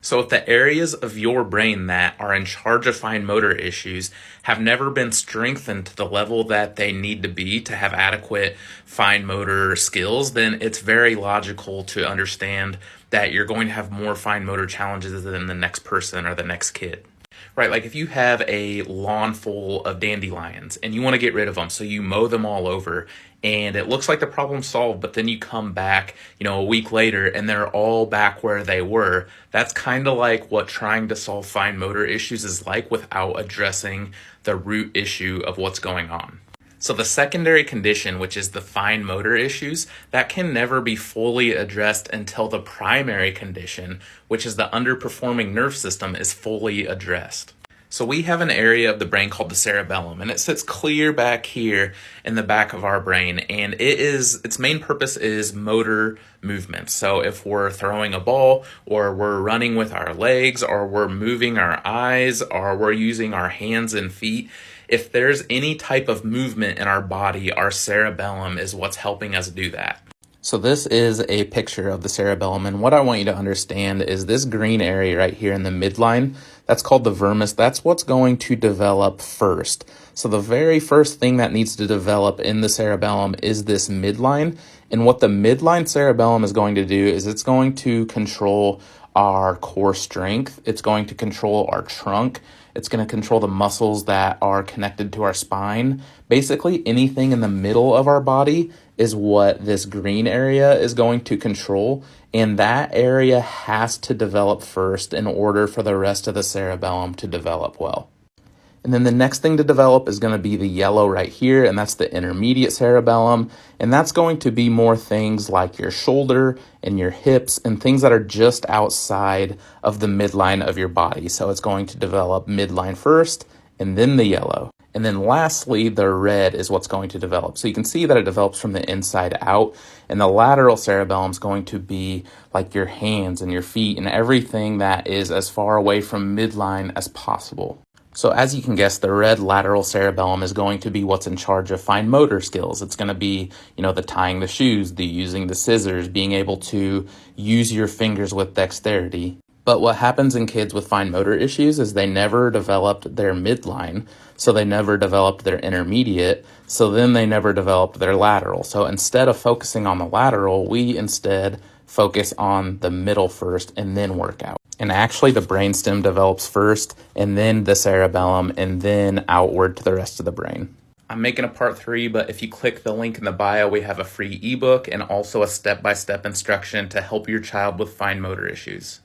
So if the areas of your brain that are in charge of fine motor issues have never been strengthened to the level that they need to be to have adequate fine motor skills, then it's very logical to understand that you're going to have more fine motor challenges than the next person or the next kid. Right, like if you have a lawn full of dandelions and you want to get rid of them, so you mow them all over and it looks like the problem's solved, but then you come back, a week later and they're all back where they were. That's kind of like what trying to solve fine motor issues is like without addressing the root issue of what's going on. So the secondary condition, which is the fine motor issues, that can never be fully addressed until the primary condition, which is the underperforming nerve system, is fully addressed. So we have an area of the brain called the cerebellum, and it sits clear back here in the back of our brain, and its main purpose is motor movement. So if we're throwing a ball, or we're running with our legs, or we're moving our eyes, or we're using our hands and feet, if there's any type of movement in our body, our cerebellum is what's helping us do that. So this is a picture of the cerebellum, and what I want you to understand is this green area right here in the midline, that's called the vermis. That's what's going to develop first. So the very first thing that needs to develop in the cerebellum is this midline, and what the midline cerebellum is going to do is it's going to control our core strength, it's going to control our trunk, it's going to control the muscles that are connected to our spine. Basically, anything in the middle of our body is what this green area is going to control, and that area has to develop first in order for the rest of the cerebellum to develop well. And then the next thing to develop is going to be the yellow right here, and that's the intermediate cerebellum. And that's going to be more things like your shoulder and your hips and things that are just outside of the midline of your body. So it's going to develop midline first and then the yellow. And then lastly, the red is what's going to develop. So you can see that it develops from the inside out. And the lateral cerebellum is going to be like your hands and your feet and everything that is as far away from midline as possible. So as you can guess, the red lateral cerebellum is going to be what's in charge of fine motor skills. It's going to be, the tying the shoes, the using the scissors, being able to use your fingers with dexterity. But what happens in kids with fine motor issues is they never developed their midline, so they never developed their intermediate, so then they never developed their lateral. So instead of focusing on the lateral, we instead focus on the middle first and then work out. And actually the brainstem develops first and then the cerebellum and then outward to the rest of the brain. I'm making a part 3, but if you click the link in the bio, we have a free ebook and also a step-by-step instruction to help your child with fine motor issues.